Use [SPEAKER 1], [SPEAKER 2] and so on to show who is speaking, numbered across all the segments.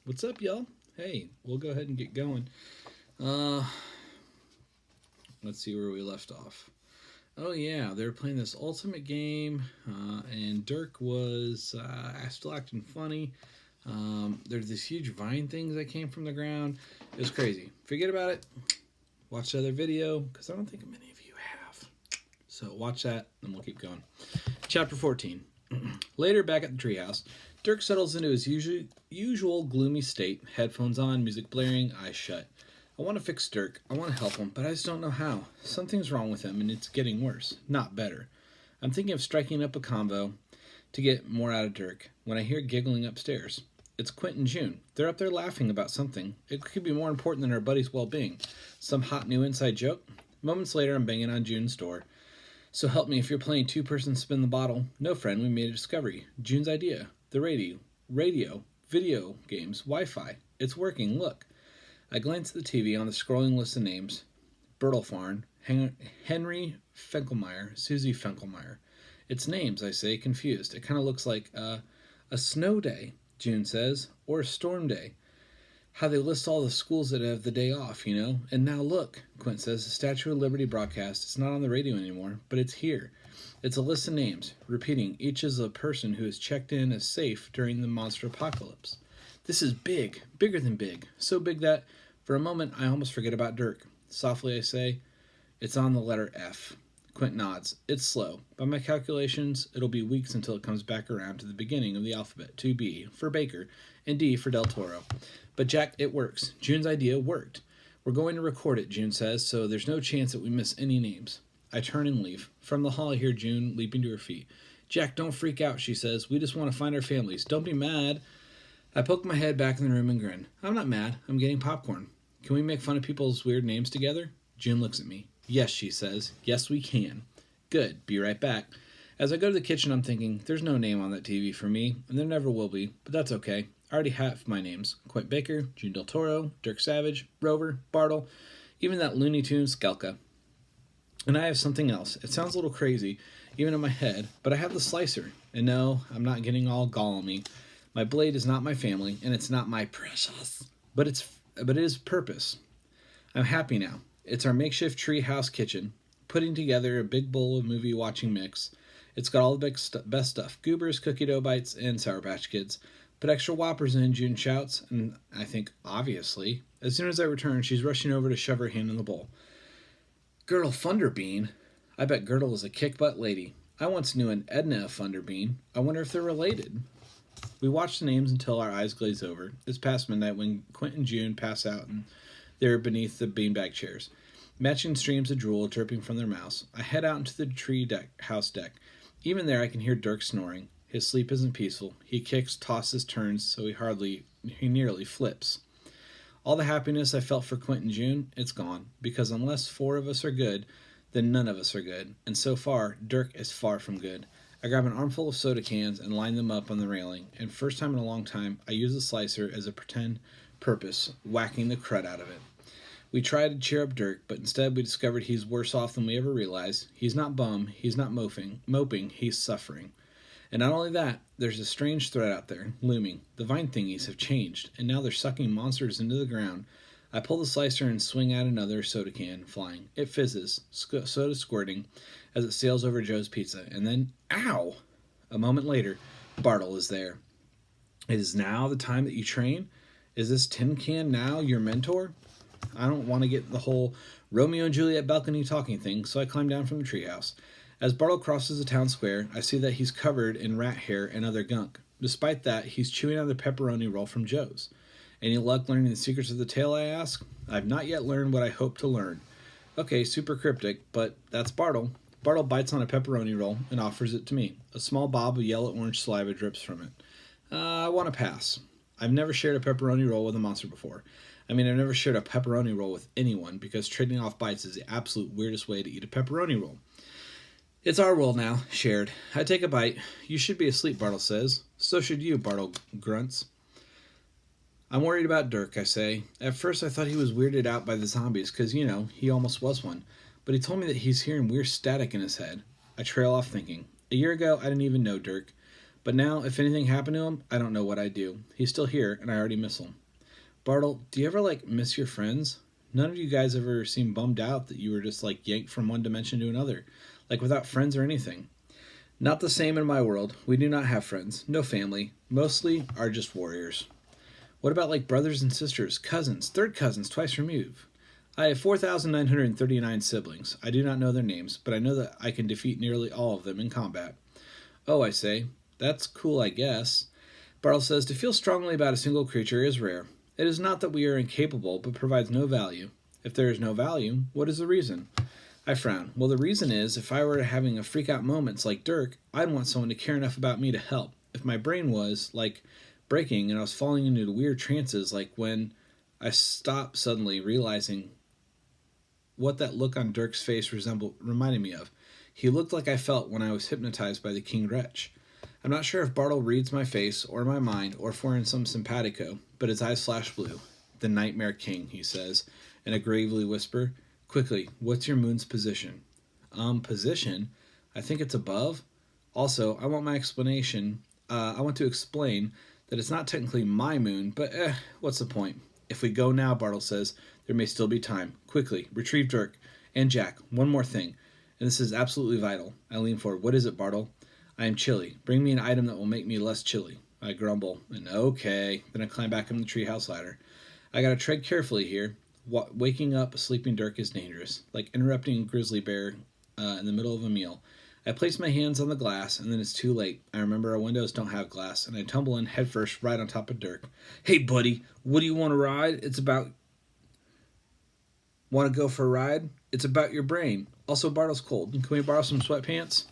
[SPEAKER 1] What's up, y'all? Hey, we'll go ahead and get going. Uh, let's see where we left off. Oh yeah, they were playing this ultimate game, and Dirk was still acting funny. There's this huge vine things that came from the ground. It was crazy. Forget about it. Watch the other video because I don't think many of you have. So watch that, and we'll keep going. Chapter 14. Later, back at the treehouse, Dirk settles into his usual gloomy state, headphones on, music blaring, eyes shut. I want to fix Dirk. I want to help him, but I just don't know how. Something's wrong with him, and it's getting worse, not better. I'm thinking of striking up a convo to get more out of Dirk when I hear giggling upstairs. It's Quint and June. They're up there laughing about something. It could be more important than our buddy's well-being. Some hot new inside joke? Moments later, I'm banging on June's door. So help me if you're playing two-person spin the bottle. No, friend, we made a discovery. June's idea. The radio, video games, Wi-Fi. It's working, look. I glance at the TV on the scrolling list of names. Bertelfarn, Henry Finkelmeyer, Susie Finkelmeyer. It's names, I say, confused. It kind of looks like a snow day, June says, or a storm day. How they list all the schools that have the day off, you know? And now look, Quint says, the Statue of Liberty broadcast. It's not on the radio anymore, but it's here. It's a list of names, repeating, each is a person who is checked in as safe during the monster apocalypse. This is big, bigger than big. So big that, for a moment, I almost forget about Dirk. Softly I say, it's on the letter F. Quint nods. It's slow. By my calculations, it'll be weeks until it comes back around to the beginning of the alphabet, to B for Baker, and D for Del Toro. But Jack, it works. June's idea worked. We're going to record it, June says, so there's no chance that we miss any names. I turn and leave. From the hall I hear June leaping to her feet. Jack, don't freak out, she says. We just want to find our families. Don't be mad. I poke my head back in the room and grin. I'm not mad. I'm getting popcorn. Can we make fun of people's weird names together? June looks at me. Yes, she says. Yes, we can. Good. Be right back. As I go to the kitchen, I'm thinking, there's no name on that TV for me, and there never will be, but that's okay. I already have my names. Quint Baker, June Del Toro, Dirk Savage, Rover, Bartle, even that Looney Tunes Skelka. And I have something else. It sounds a little crazy, even in my head, but I have the slicer. And no, I'm not getting all Gollum-y. My blade is not my family, and it's not my precious, but it is purpose. I'm happy now. It's our makeshift treehouse kitchen, putting together a big bowl of movie-watching mix. It's got all the best stuff, goobers, cookie dough bites, and Sour Patch Kids. Put extra Whoppers in, June shouts, and I think, obviously. As soon as I return, she's rushing over to shove her hand in the bowl. Girdle Funderbean? I bet Girdle is a kick-butt lady. I once knew an Edna Funderbean. I wonder if they're related. We watch the names until our eyes glaze over. It's past midnight when Quint and June pass out, and they're beneath the beanbag chairs. Matching streams of drool dripping from their mouths. I head out into the house deck. Even there I can hear Dirk snoring. His sleep isn't peaceful. He kicks, tosses, turns, so he nearly flips. All the happiness I felt for Quint and June, it's gone, because unless four of us are good, then none of us are good, and so far, Dirk is far from good. I grab an armful of soda cans and line them up on the railing, and first time in a long time, I use the slicer as a pretend purpose, whacking the crud out of it. We try to cheer up Dirk, but instead we discovered he's worse off than we ever realized. He's not bum, he's not moping, he's suffering. And not only that, there's a strange threat out there, looming. The vine thingies have changed, and now they're sucking monsters into the ground. I pull the slicer and swing out another soda can, flying. It fizzes, soda squirting, as it sails over Joe's pizza. And then, ow! A moment later, Bartle is there. It is now the time that you train? Is this tin can now your mentor? I don't want to get the whole Romeo and Juliet balcony talking thing, so I climb down from the treehouse. As Bartle crosses the town square, I see that he's covered in rat hair and other gunk. Despite that, he's chewing on the pepperoni roll from Joe's. Any luck learning the secrets of the tale, I ask? I've not yet learned what I hope to learn. Okay, super cryptic, but that's Bartle. Bartle bites on a pepperoni roll and offers it to me. A small bob of yellow-orange saliva drips from it. I want to pass. I've never shared a pepperoni roll with a monster before. I've never shared a pepperoni roll with anyone because trading off bites is the absolute weirdest way to eat a pepperoni roll. It's our world now, shared. I take a bite. You should be asleep, Bartle says. So should you, Bartle grunts. I'm worried about Dirk, I say. At first I thought he was weirded out by the zombies because, he almost was one. But he told me that he's hearing weird static in his head. I trail off thinking. A year ago, I didn't even know Dirk. But now, if anything happened to him, I don't know what I'd do. He's still here, and I already miss him. Bartle, do you ever, miss your friends? None of you guys ever seem bummed out that you were just, yanked from one dimension to another, without friends or anything. Not the same in my world. We do not have friends. No family. Mostly are just warriors. What about, brothers and sisters, cousins, third cousins, twice removed? I have 4,939 siblings. I do not know their names, but I know that I can defeat nearly all of them in combat. Oh, I say, that's cool, I guess. Bartle says, to feel strongly about a single creature is rare. It is not that we are incapable, but provides no value. If there is no value, what is the reason? I frown. Well, the reason is, if I were having a freak-out moments like Dirk, I'd want someone to care enough about me to help. If my brain was, breaking and I was falling into weird trances, like when I stopped suddenly realizing what that look on Dirk's face reminded me of. He looked like I felt when I was hypnotized by the King Wretch. I'm not sure if Bartle reads my face or my mind or if we're in some simpatico, but his eyes flash blue. The Nightmare King, he says, in a gravely whisper. Quickly, what's your moon's position? Position? I think it's above. Also, I want to explain that it's not technically my moon, but what's the point? If we go now, Bartle says, there may still be time. Quickly, retrieve Dirk. And Jack, one more thing, and this is absolutely vital. I lean forward. What is it, Bartle? I am chilly. Bring me an item that will make me less chilly. I grumble, and okay. Then I climb back on the treehouse ladder. I gotta tread carefully here. Waking up a sleeping Dirk is dangerous, like interrupting a grizzly bear in the middle of a meal. I place my hands on the glass, and then it's too late. I remember our windows don't have glass, and I tumble in headfirst right on top of Dirk. Hey, buddy, what do you want to ride? Want to go for a ride? It's about your brain. Also, Bartle's cold. Can we borrow some sweatpants?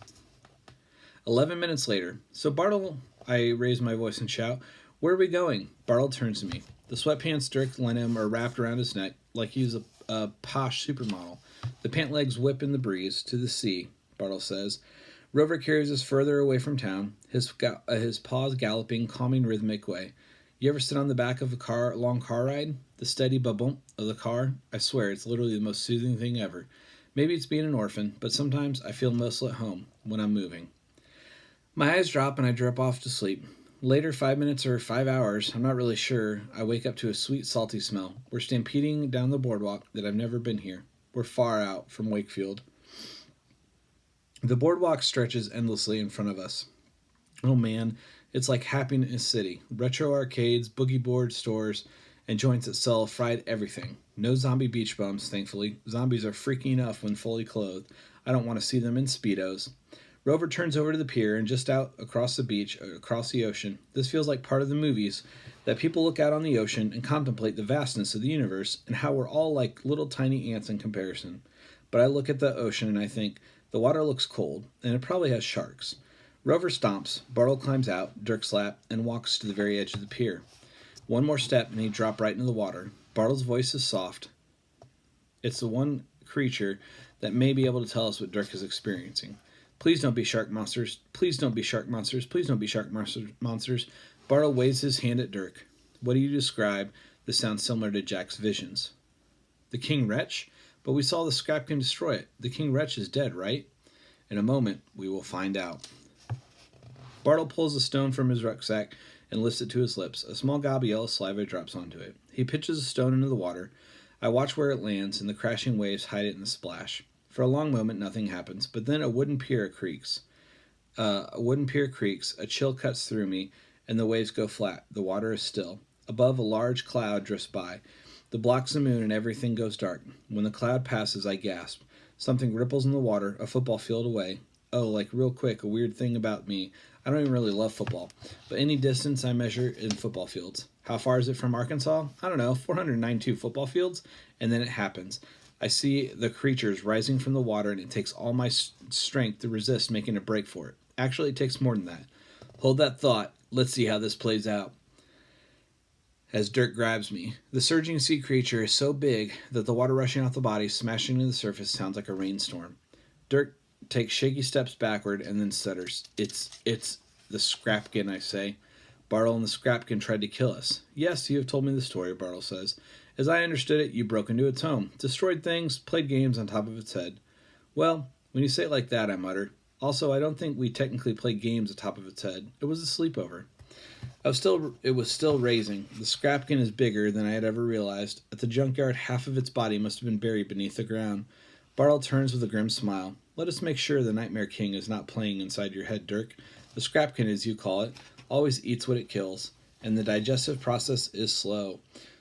[SPEAKER 1] 11 minutes later. So, Bartle, I raise my voice and shout, where are we going? Bartle turns to me. The sweatpants Dirk lent him are wrapped around his neck like he's a posh supermodel. The pant legs whip in the breeze. To the sea, Bartle says. Rover carries us further away from town, his paws galloping, calming, rhythmic way. You ever sit on the back of a long car ride? The steady ba-bump of the car? I swear, it's literally the most soothing thing ever. Maybe it's being an orphan, but sometimes I feel most at home when I'm moving. My eyes drop and I drop off to sleep. Later, 5 minutes or 5 hours, I'm not really sure, I wake up to a sweet, salty smell. We're stampeding down the boardwalk that I've never been here. We're far out from Wakefield. The boardwalk stretches endlessly in front of us. Oh man, it's like Happiness City. Retro arcades, boogie board stores, and joints that sell fried everything. No zombie beach bums, thankfully. Zombies are freaky enough when fully clothed. I don't want to see them in Speedos. Rover turns over to the pier and just out across the beach, across the ocean. This feels like part of the movies, that people look out on the ocean and contemplate the vastness of the universe and how we're all like little tiny ants in comparison. But I look at the ocean and I think, the water looks cold, and it probably has sharks. Rover stomps, Bartle climbs out, Dirk's lap, and walks to the very edge of the pier. One more step and he'd drop right into the water. Bartle's voice is soft. It's the one creature that may be able to tell us what Dirk is experiencing. Please don't be shark monsters. Please don't be shark monsters. Please don't be shark monsters. Bartle waves his hand at Dirk. What do you describe? This sounds similar to Jack's visions. The King Wretch? But we saw the Scrapkin destroy it. The King Wretch is dead, right? In a moment, we will find out. Bartle pulls a stone from his rucksack and lifts it to his lips. A small gob of yellow saliva drops onto it. He pitches a stone into the water. I watch where it lands, and the crashing waves hide it in the splash. For a long moment, nothing happens, but then a wooden pier creaks. A chill cuts through me, and the waves go flat. The water is still. Above, a large cloud drifts by. The blocks the moon, and everything goes dark. When the cloud passes, I gasp. Something ripples in the water, a football field away. Oh, real quick, a weird thing about me. I don't even really love football, but any distance I measure in football fields. How far is it from Arkansas? I don't know, 492 football fields, and then it happens. I see the creatures rising from the water, and it takes all my strength to resist making a break for it. Actually, it takes more than that. Hold that thought. Let's see how this plays out. As Dirk grabs me, the surging sea creature is so big that the water rushing off the body, smashing into the surface, sounds like a rainstorm. Dirk takes shaky steps backward and then stutters. It's the Scrapkin, I say. Bartle and the Scrapkin tried to kill us. Yes, you have told me the story, Bartle says. As I understood it, you broke into its home, destroyed things, played games on top of its head. Well, when you say it like that, I mutter, Also, I don't think we technically played games atop of its head. It was a sleepover. It was still raising. The scrapkin is bigger than I had ever realized. At the junkyard, half of its body must have been buried beneath the ground. Bartle turns with a grim smile. Let us make sure the Nightmare King is not playing inside your head, Dirk. The scrapkin, as you call it, always eats what it kills, and the digestive process is slow.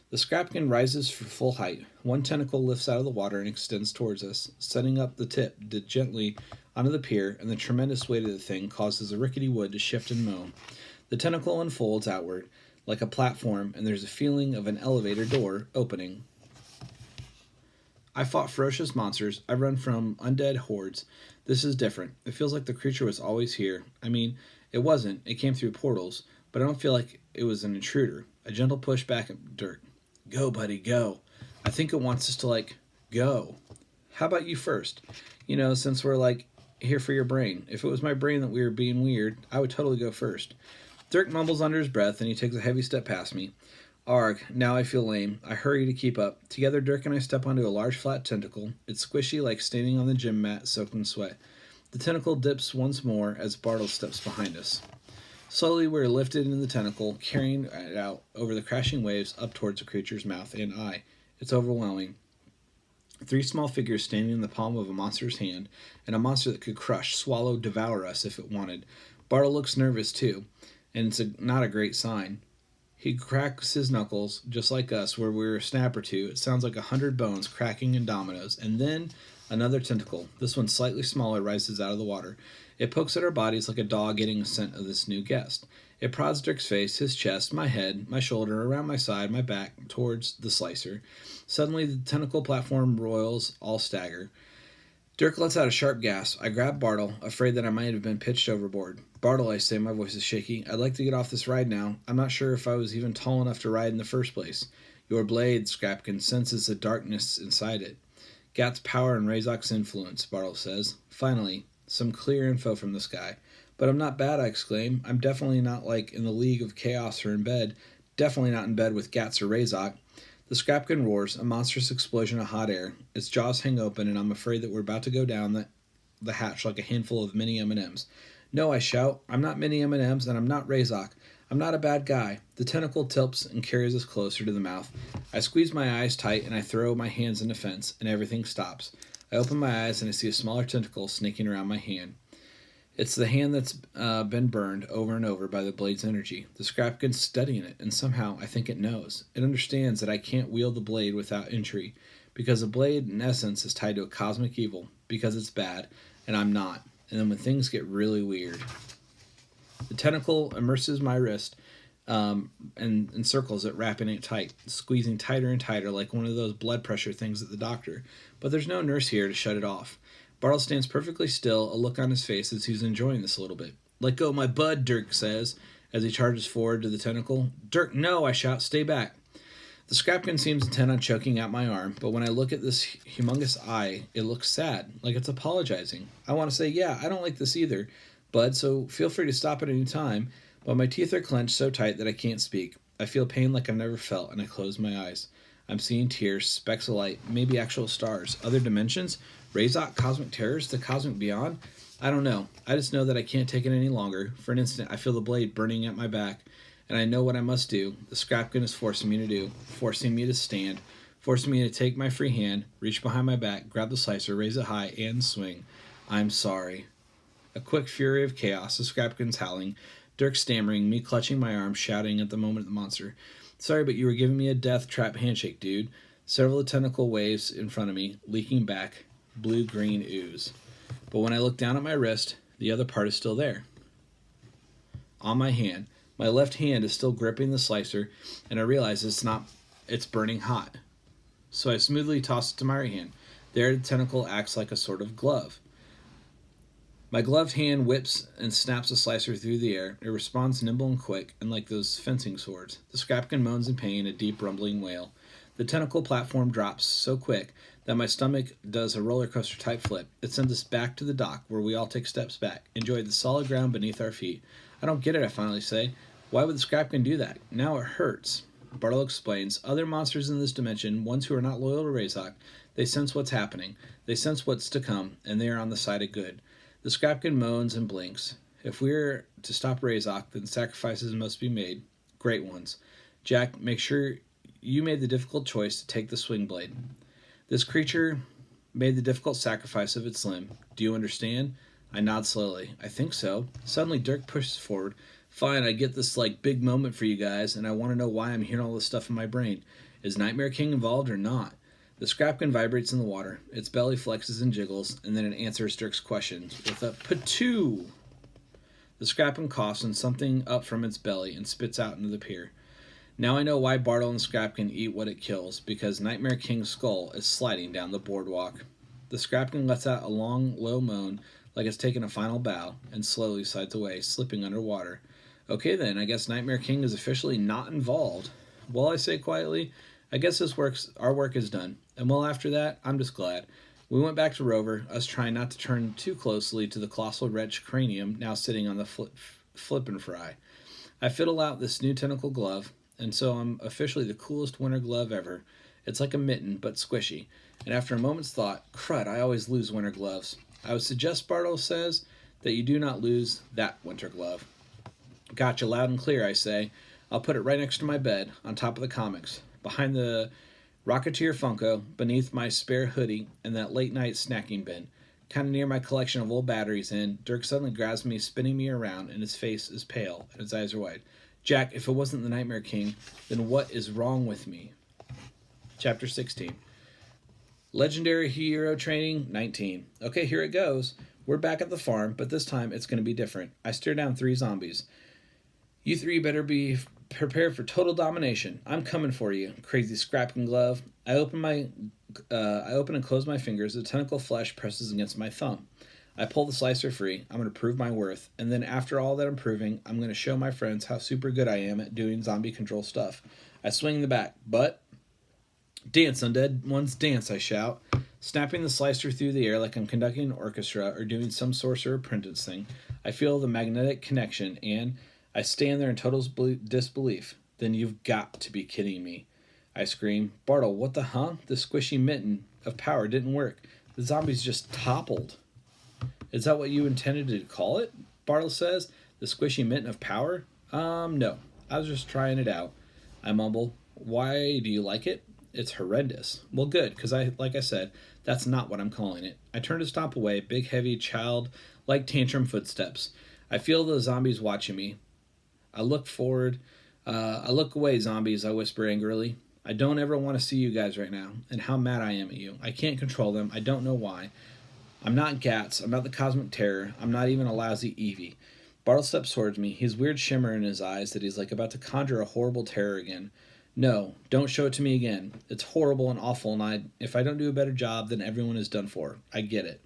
[SPEAKER 1] The scrapkin rises for full height. One tentacle lifts out of the water and extends towards us, setting up the tip gently onto the pier, and the tremendous weight of the thing causes the rickety wood to shift and moan. The tentacle unfolds outward like a platform, and there's a feeling of an elevator door opening. I fought ferocious monsters. I run from undead hordes. This is different. It feels like the creature was always here. I mean, it wasn't. It came through portals, but I don't feel like it was an intruder. A gentle push back at Dirk. Go, buddy, go. I think it wants us to, go. How about you first? Since we're, here for your brain. If it was my brain that we were being weird, I would totally go first. Dirk mumbles under his breath, and he takes a heavy step past me. Arg, now I feel lame. I hurry to keep up. Together, Dirk and I step onto a large flat tentacle. It's squishy like standing on the gym mat, soaked in sweat. The tentacle dips once more as Bartle steps behind us. Slowly, we are lifted into the tentacle, carrying it out over the crashing waves up towards the creature's mouth and eye. It's overwhelming. 3 small figures standing in the palm of a monster's hand, and a monster that could crush, swallow, devour us if it wanted. Bartle looks nervous, too, and it's not a great sign. He cracks his knuckles, just like us, where we're a snap or two. It sounds like 100 bones cracking in dominoes. And then another tentacle, this one slightly smaller, rises out of the water. It pokes at our bodies like a dog getting a scent of this new guest. It prods Dirk's face, his chest, my head, my shoulder, around my side, my back, towards the slicer. Suddenly, the tentacle platform roils, all stagger. Dirk lets out a sharp gasp. I grab Bartle, afraid that I might have been pitched overboard. Bartle, I say, my voice is shaky. I'd like to get off this ride now. I'm not sure if I was even tall enough to ride in the first place. Your blade, Scrapkin, senses the darkness inside it. Gat's power and Razok's influence, Bartle says. Finally, some clear info from the sky. But I'm not bad, I exclaim. I'm definitely not in the League of Chaos or in bed. Definitely not in bed with Gats or Razok. The Scrapkin roars, a monstrous explosion of hot air. Its jaws hang open, and I'm afraid that we're about to go down the hatch like a handful of mini M&Ms. No, I shout. I'm not mini M&Ms, and I'm not Razok. I'm not a bad guy. The tentacle tilts and carries us closer to the mouth. I squeeze my eyes tight, and I throw my hands in defense, and everything stops. I open my eyes, and I see a smaller tentacle snaking around my hand. It's the hand that's been burned over and over by the blade's energy. The Scrapkin's studying it, and somehow I think it knows. It understands that I can't wield the blade without injury, because the blade, in essence, is tied to a cosmic evil, because it's bad, and I'm not. And then when things get really weird. The tentacle immerses my wrist and encircles it, wrapping it tight, squeezing tighter and tighter like one of those blood pressure things at the doctor. But there's no nurse here to shut it off. Bartle stands perfectly still, a look on his face as he's enjoying this a little bit. Let go of my bud, Dirk says, as he charges forward to the tentacle. Dirk, no, I shout, stay back. The Scrapkin seems intent on choking out my arm, but when I look at this humongous eye, it looks sad, like it's apologizing. I want to say, yeah, I don't like this either, bud, so feel free to stop at any time, but my teeth are clenched so tight that I can't speak. I feel pain like I've never felt, and I close my eyes. I'm seeing tears, specks of light, maybe actual stars, other dimensions, Razok, cosmic terrors, the cosmic beyond. I don't know. I just know that I can't take it any longer. For an instant, I feel the blade burning at my back, and I know what I must do. The Scrapkin is forcing me to do, forcing me to stand, forcing me to take my free hand, reach behind my back, grab the slicer, raise it high, and swing. I'm sorry. A quick fury of chaos, the Scrapkin's howling, Dirk stammering, me clutching my arm, shouting at the moment at the monster. Sorry, but you were giving me a death trap handshake, dude. Several of the tentacle waves in front of me, leaking back, blue-green ooze. But when I look down at my wrist, the other part is still there. On my hand, my left hand is still gripping the slicer, and I realize it's burning hot. So I smoothly toss it to my right hand. There, the tentacle acts like a sort of glove. My gloved hand whips and snaps the slicer through the air. It responds nimble and quick, and like those fencing swords. The Scrapkin moans in pain, a deep rumbling wail. The tentacle platform drops so quick that my stomach does a roller coaster type flip. It sends us back to the dock, where we all take steps back, enjoy the solid ground beneath our feet. I don't get it, I finally say. Why would the Scrapkin do that? Now it hurts. Bartle explains. Other monsters in this dimension, ones who are not loyal to Razok, they sense what's happening. They sense what's to come, and they are on the side of good. The Scrapkin moans and blinks. If we're to stop Razok, then sacrifices must be made. Great ones. Jack, make sure you made the difficult choice to take the swing blade. This creature made the difficult sacrifice of its limb. Do you understand? I nod slowly. I think so. Suddenly, Dirk pushes forward. Fine, I get this big moment for you guys, and I want to know why I'm hearing all this stuff in my brain. Is Nightmare King involved or not? The Scrapkin vibrates in the water. Its belly flexes and jiggles, and then it answers Dirk's questions with a patoo. The Scrapkin coughs and something up from its belly and spits out into the pier. Now I know why Bartle and Scrapkin eat what it kills, because Nightmare King's skull is sliding down the boardwalk. The Scrapkin lets out a long, low moan like it's taken a final bow, and slowly slides away, slipping underwater. Okay then, I guess Nightmare King is officially not involved. Well, I say quietly, I guess our work is done. And well, after that, I'm just glad. We went back to Rover, us trying not to turn too closely to the colossal wretch cranium now sitting on the flip and fry. I fiddle out this new tentacle glove, and so I'm officially the coolest winter glove ever. It's like a mitten, but squishy. And after a moment's thought, crud, I always lose winter gloves. I would suggest, Bartle says, that you do not lose that winter glove. Gotcha, loud and clear, I say. I'll put it right next to my bed, on top of the comics, behind the Rocketeer Funko, beneath my spare hoodie, and that late-night snacking bin. Kind of near my collection of old batteries, and Dirk suddenly grabs me, spinning me around, and his face is pale, and his eyes are wide. Jack, if it wasn't the Nightmare King, then what is wrong with me? Chapter 16. Legendary Hero Training 19. Okay, here it goes. We're back at the farm, but this time it's going to be different. I stare down 3 zombies. You 3 better be prepared for total domination. I'm coming for you, crazy Scrapkin glove. I open and close my fingers. The tentacle flesh presses against my thumb. I pull the slicer free. I'm going to prove my worth. And then after all that I'm proving, I'm going to show my friends how super good I am at doing zombie control stuff. I swing the bat, but... Dance, undead ones, dance, I shout, snapping the slicer through the air like I'm conducting an orchestra or doing some sorcerer apprentice thing. I feel the magnetic connection, and I stand there in total disbelief. Then you've got to be kidding me. I scream, Bartle, what the huh? The squishy mitten of power didn't work. The zombies just toppled. Is that what you intended to call it? Bartle says. The squishy mitten of power? No. I was just trying it out. I mumble, why do you like it? It's horrendous. Well, good, because like I said, that's not what I'm calling it. I turn to stomp away, big, heavy, child-like tantrum footsteps. I feel the zombies watching me. I look forward. I look away, zombies, I whisper angrily. I don't ever want to see you guys right now, and how mad I am at you. I can't control them. I don't know why. I'm not Gats. I'm not the Cosmic Terror. I'm not even a lousy Eevee. Bartle steps towards me. He's weird shimmer in his eyes that he's like about to conjure a horrible terror again. No, don't show it to me again. It's horrible and awful, and if I don't do a better job, then everyone is done for. I get it.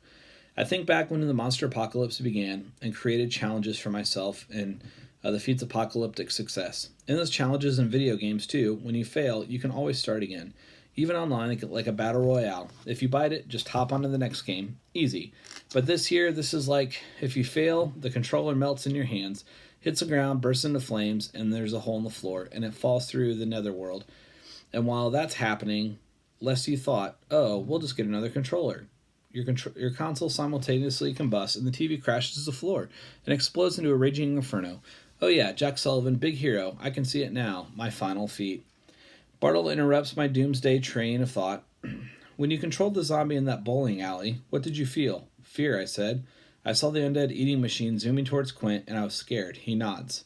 [SPEAKER 1] I think back when the monster apocalypse began and created challenges for myself and the feats apocalyptic success. In those challenges in video games, too, when you fail, you can always start again. Even online, like a battle royale. If you bite it, just hop onto the next game. Easy. But this is like, if you fail, the controller melts in your hands, hits the ground, bursts into flames, and there's a hole in the floor, and it falls through the netherworld. And while that's happening, lest you thought, oh, we'll just get another controller. Your console simultaneously combusts, and the TV crashes to the floor and explodes into a raging inferno. Oh yeah, Jack Sullivan, big hero. I can see it now. My final feat. Bartle interrupts my doomsday train of thought. When you controlled the zombie in that bowling alley, what did you feel? Fear, I said. I saw the undead eating machine zooming towards Quint, and I was scared. He nods.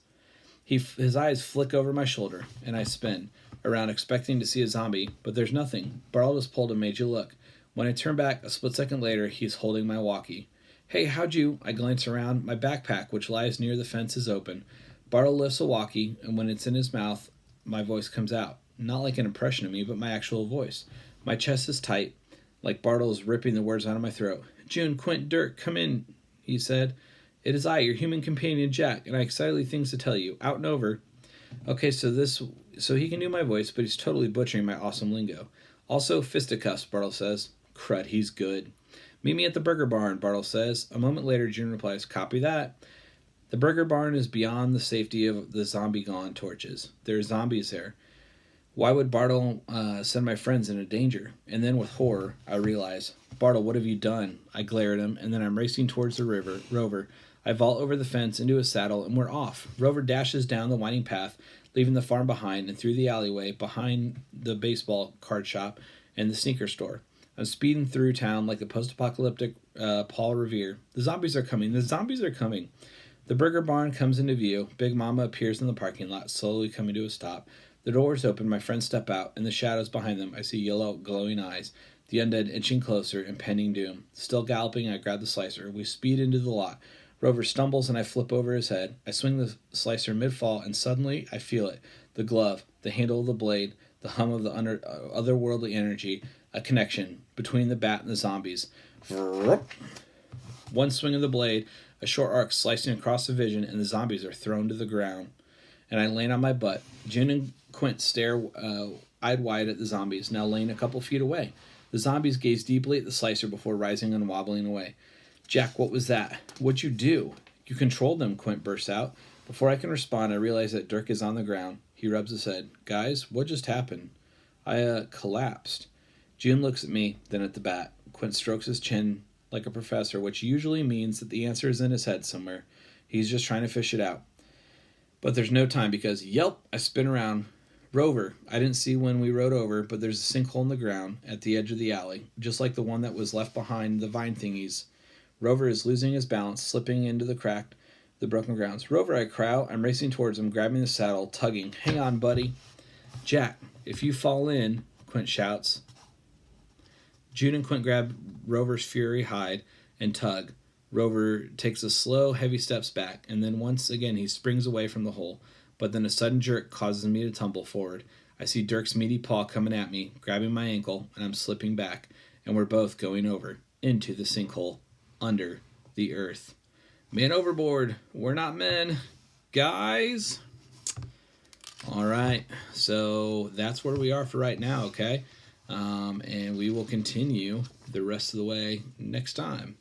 [SPEAKER 1] His eyes flick over my shoulder, and I spin around expecting to see a zombie, but there's nothing. Bartle just pulled and made you look. When I turn back, a split second later, he's holding my walkie. Hey, how'd you... I glance around. My backpack, which lies near the fence, is open. Bartle lifts a walkie, and when it's in his mouth, my voice comes out. Not like an impression of me, but my actual voice. My chest is tight, like Bartle is ripping the words out of my throat. June, Quint, Dirk, come in, he said. It is I, your human companion, Jack, and I have excitedly things to tell you. Out and over. Okay, so he can do my voice, but he's totally butchering my awesome lingo. Also, fisticuffs, Bartle says. Crud, he's good. Meet me at the Burger Barn, Bartle says. A moment later, June replies, copy that. The Burger Barn is beyond the safety of the zombie-gone torches. There are zombies there. Why would Bartle send my friends into danger? And then with horror, I realize, Bartle, what have you done? I glare at him, and then I'm racing towards the Rover. I vault over the fence into his saddle, and we're off. Rover dashes down the winding path, leaving the farm behind, and through the alleyway behind the baseball card shop and the sneaker store. I'm speeding through town like the post-apocalyptic Paul Revere. The zombies are coming. The zombies are coming. The burger barn comes into view. Big Mama appears in the parking lot, slowly coming to a stop. The doors open, my friends step out. In the shadows behind them, I see yellow, glowing eyes. The undead inching closer, impending doom. Still galloping, I grab the slicer. We speed into the lot. Rover stumbles and I flip over his head. I swing the slicer mid-fall, and suddenly I feel it. The glove, the handle of the blade, the hum of the otherworldly energy, a connection between the bat and the zombies. One swing of the blade, a short arc slicing across the vision, and the zombies are thrown to the ground. And I land on my butt. June and Quint stare eyed wide at the zombies, now laying a couple feet away. The zombies gaze deeply at the slicer before rising and wobbling away. Jack, what was that? What'd you do? You controlled them, Quint bursts out. Before I can respond, I realize that Dirk is on the ground. He rubs his head. Guys, what just happened? I collapsed. June looks at me, then at the bat. Quint strokes his chin like a professor, which usually means that the answer is in his head somewhere. He's just trying to fish it out. But there's no time because, yelp, I spin around. Rover, I didn't see when we rode over, but there's a sinkhole in the ground at the edge of the alley, just like the one that was left behind the vine thingies. Rover is losing his balance, slipping into the broken grounds. Rover, I cry out. I'm racing towards him, grabbing the saddle, tugging. Hang on, buddy. Jack, if you fall in, Quint shouts. June and Quint grab Rover's fury hide and tug. Rover takes a slow, heavy steps back, and then once again he springs away from the hole. But then a sudden jerk causes me to tumble forward. I see Dirk's meaty paw coming at me, grabbing my ankle, and I'm slipping back, and we're both going over into the sinkhole under the earth. Man overboard. We're not men. Guys. All right. So that's where we are for right now, okay? And we will continue the rest of the way next time.